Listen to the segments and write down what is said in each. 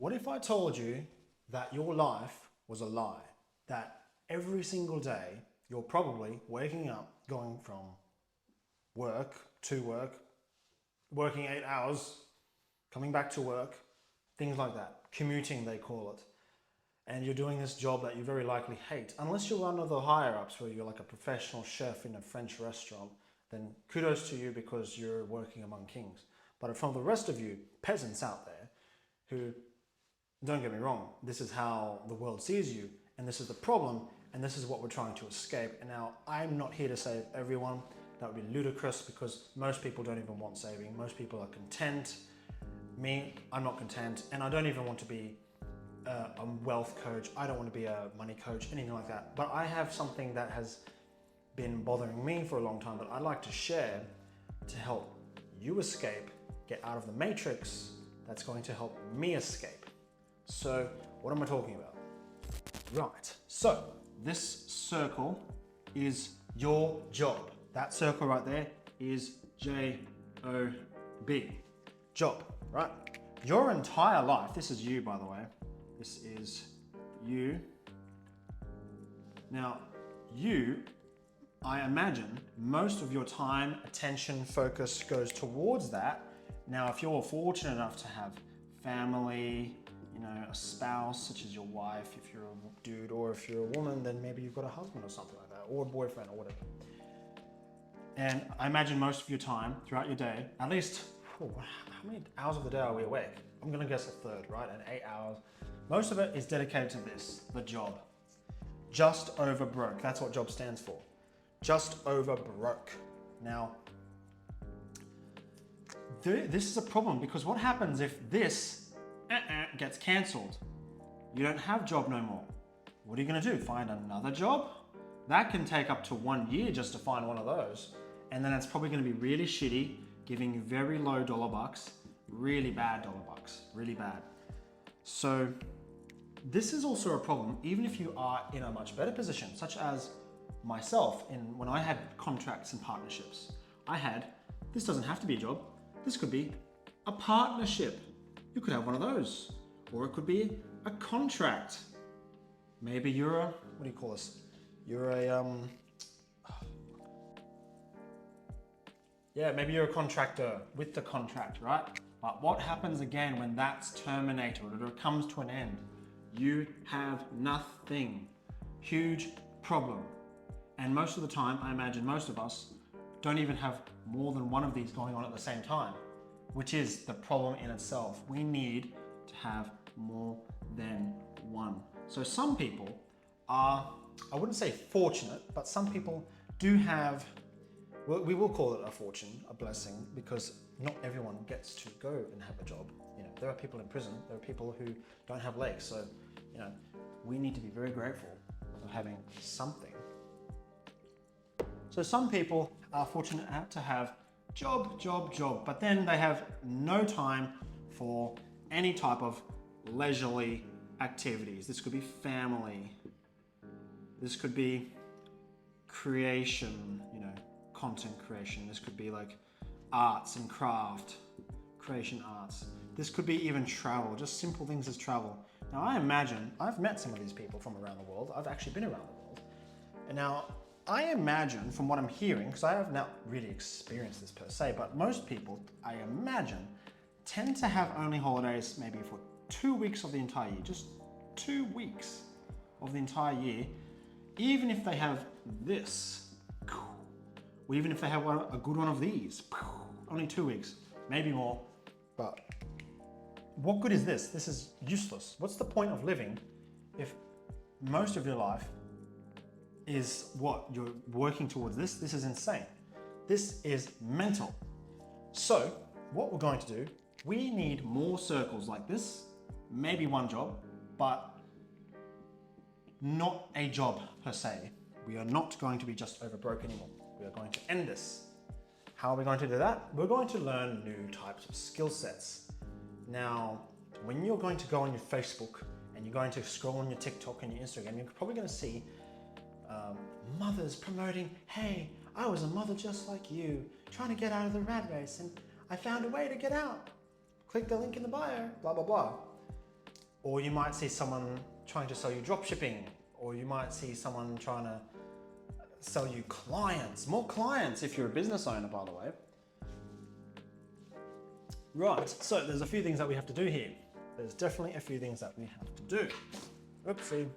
What if I told you that your life was a lie? That every single day you're probably waking up, going from work to work, working 8 hours, coming back to work, things like that. Commuting, they call it. And you're doing this job that you very likely hate. Unless you're one of the higher ups where you're like a professional chef in a French restaurant, then kudos to you because you're working among kings. But from the rest of you peasants out there who, don't get me wrong, this is how the world sees you, and this is the problem, and this is what we're trying to escape. And now, I'm not here to save everyone. That would be ludicrous because most people don't even want saving. Most people are content. Me, I'm not content, and I don't even want to be a wealth coach. I don't want to be a money coach, anything like that. But I have something that has been bothering me for a long time that I'd like to share to help you escape, get out of the matrix that's going to help me escape. So, what am I talking about? Right, so this circle is your job. That circle right there is J-O-B, job, right? Your entire life, this is you by the way, this is you. Now, you, I imagine most of your time, attention, focus goes towards that. Now, if you're fortunate enough to have family, you know, a spouse such as your wife, if you're a dude, or if you're a woman, then maybe you've got a husband or something like that, or a boyfriend or whatever. And I imagine most of your time throughout your day, at least, how many hours of the day are we awake? I'm gonna guess a third, right? And 8 hours. Most of it is dedicated to this, the job. Just over broke, that's what job stands for. Just over broke. Now, this is a problem because what happens if this gets cancelled? You don't have job no more. What are you gonna do? Find another job? That can take up to 1 year just to find one of those. And then it's probably gonna be really shitty, giving you very low dollar bucks, really bad dollar bucks, really bad. So this is also a problem, even if you are in a much better position, such as myself, when I had contracts and partnerships. This doesn't have to be a job, this could be a partnership. You could have one of those, or it could be a contract. Maybe you're a, what do you call this? You're a, yeah, maybe you're a contractor with the contract, right? But what happens again when that's terminated or it comes to an end? You have nothing. Huge problem. And most of the time, I imagine most of us don't even have more than one of these going on at the same time, which is the problem in itself. We need to have more than one. So some people are, I wouldn't say fortunate, but some people do have, well, we will call it a fortune, a blessing, because not everyone gets to go and have a job. You know, there are people in prison, there are people who don't have legs. So, you know, we need to be very grateful for having something. So some people are fortunate to have job, but then they have no time for any type of leisurely activities. This could be family. This could be creation, you know, content creation. This could be like arts and craft, creation arts. This could be even travel, just simple things as travel. Now I imagine, I've met some of these people from around the world. I've actually been around the world. And now I imagine from what I'm hearing, because I have not really experienced this per se, but most people, I imagine, tend to have only holidays maybe for 2 weeks of the entire year, just 2 weeks of the entire year, even if they have this, or even if they have a good one of these, only 2 weeks, maybe more, but what good is this? This is useless. What's the point of living if most of your life is what you're working towards? This is insane. This is mental. So what we're going to do, we need more circles like this, maybe one job, but not a job per se. We are not going to be just over broke anymore. We are going to end this. How are we going to do that? We're going to learn new types of skill sets. Now, when you're going to go on your Facebook and you're going to scroll on your TikTok and your Instagram, you're probably going to see mothers promoting, hey, I was a mother just like you, trying to get out of the rat race and I found a way to get out. Click the link in the bio, blah, blah, blah. Or you might see someone trying to sell you drop shipping, or you might see someone trying to sell you clients, more clients if you're a business owner, by the way. Right, so there's a few things that we have to do here. There's definitely a few things that we have to do. Oopsie,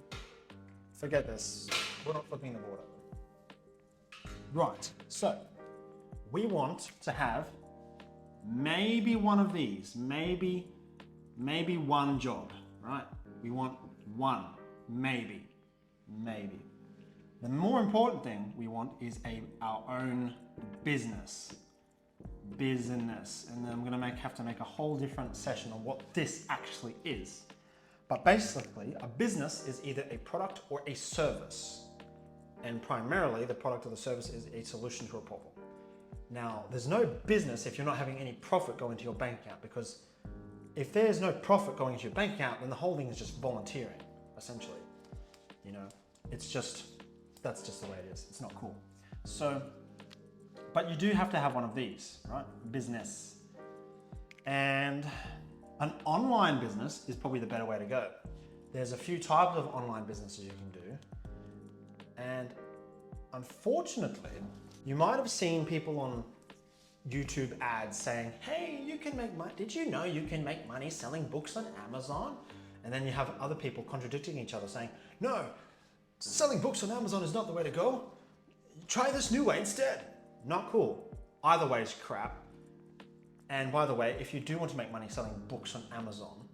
forget this. We're not flipping the board over. Right, so we want to have maybe one of these, maybe one job, right? We want one, maybe. The more important thing we want is our own business. And then I'm gonna have to make a whole different session on what this actually is. But basically, a business is either a product or a service. And primarily, the product or the service is a solution to a problem. Now, there's no business if you're not having any profit go into your bank account, because if there's no profit going into your bank account, then the whole thing is just volunteering, essentially. You know, that's just the way it is. It's not cool. So, but you do have to have one of these, right? Business. And an online business is probably the better way to go. There's a few types of online businesses you can do. And unfortunately, you might have seen people on YouTube ads saying, hey, you can make money. Did you know you can make money selling books on Amazon? And then you have other people contradicting each other saying, no, selling books on Amazon is not the way to go. Try this new way instead. Not cool. Either way is crap. And by the way, if you do want to make money selling books on Amazon,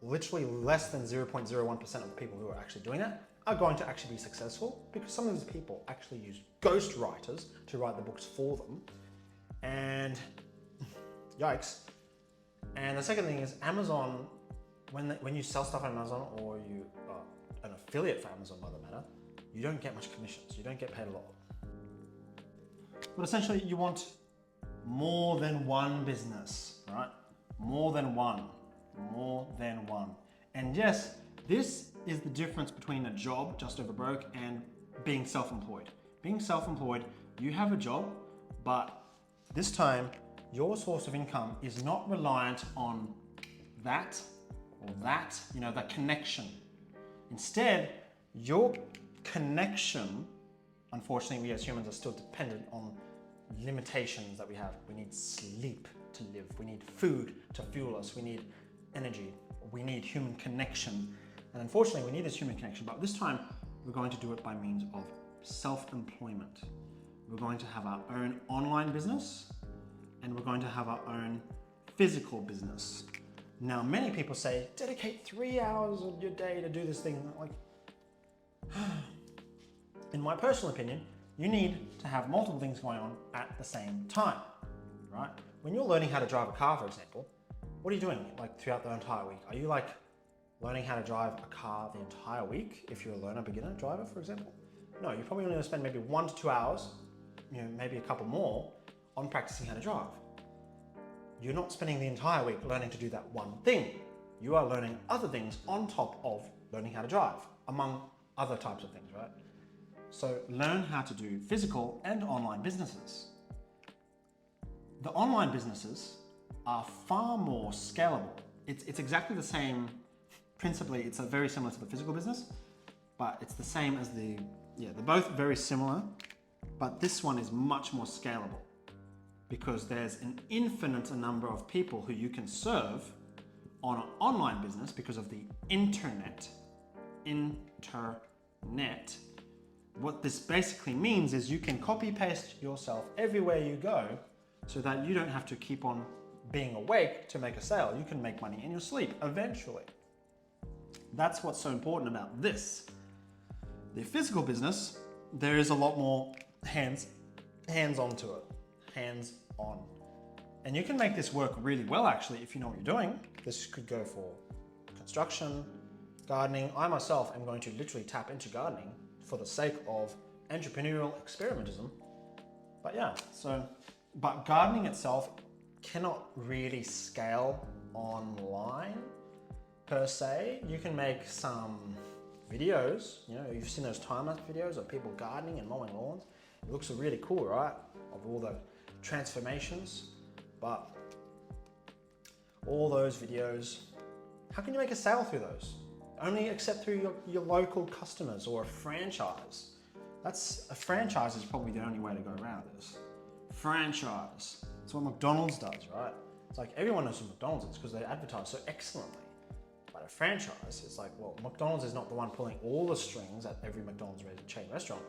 literally less than 0.01% of the people who are actually doing that are going to actually be successful, because some of these people actually use ghost writers to write the books for them. And yikes. And the second thing is Amazon, when you sell stuff on Amazon, or you are an affiliate for Amazon by the matter, you don't get much commissions. You don't get paid a lot. But essentially you want more than one business, right? More than one. And yes, this is the difference between a job, just over broke, and being self-employed. Being self-employed, you have a job, but this time your source of income is not reliant on that or that, you know, that connection. Instead, your connection, unfortunately, we as humans are still dependent on limitations that we have. We need sleep to live. We need food to fuel us. We need energy. We need human connection. And unfortunately, we need this human connection, but this time we're going to do it by means of self-employment. We're going to have our own online business, and we're going to have our own physical business. Now, many people say, dedicate 3 hours of your day to do this thing. Like, in my personal opinion, you need to have multiple things going on at the same time, right? When you're learning how to drive a car, for example, what are you doing like throughout the entire week? Are you like learning how to drive a car the entire week if you're a learner, beginner driver, for example? No, you're probably only going to spend maybe 1 to 2 hours, you know, maybe a couple more on practicing how to drive. You're not spending the entire week learning to do that one thing. You are learning other things on top of learning how to drive, among other types of things, right? So learn how to do physical and online businesses. The online businesses are far more scalable. It's exactly the same, principally, it's very similar to the physical business, but it's the same as they're both very similar, but this one is much more scalable because there's an infinite number of people who you can serve on an online business because of the internet. What this basically means is you can copy paste yourself everywhere you go so that you don't have to keep on being awake to make a sale. You can make money in your sleep eventually. That's what's so important about this. The physical business, there is a lot more hands-on to it. Hands-on. And you can make this work really well, actually, if you know what you're doing. This could go for construction, gardening. I myself am going to literally tap into gardening for the sake of entrepreneurial experimentism. But yeah, but gardening itself cannot really scale online per se. You can make some videos, you know, you've seen those time-lapse videos of people gardening and mowing lawns. It looks really cool, right? Of all the transformations, but all those videos How can you make a sale through those? Only accept through your local customers or a franchise. A franchise is probably the only way to go around this. Franchise. That's what McDonald's does, right? It's like everyone knows what McDonald's is because they advertise so excellently. But a franchise, it's like, well, McDonald's is not the one pulling all the strings at every McDonald's chain restaurant.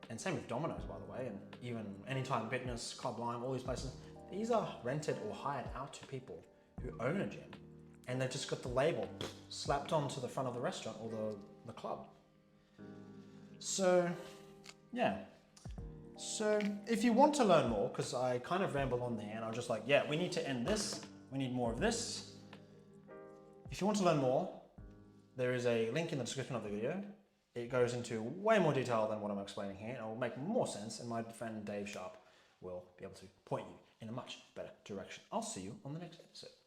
And same with Domino's, by the way, and even Anytime Fitness, Club Lime, all these places. These are rented or hired out to people who own a gym. And they've just got the label slapped onto the front of the restaurant or the club. So, yeah. So, if you want to learn more, because I kind of ramble on there and I'm just like, yeah, we need to end this. We need more of this. If you want to learn more, there is a link in the description of the video. It goes into way more detail than what I'm explaining here, and it will make more sense, and my friend Dave Sharp will be able to point you in a much better direction. I'll see you on the next episode.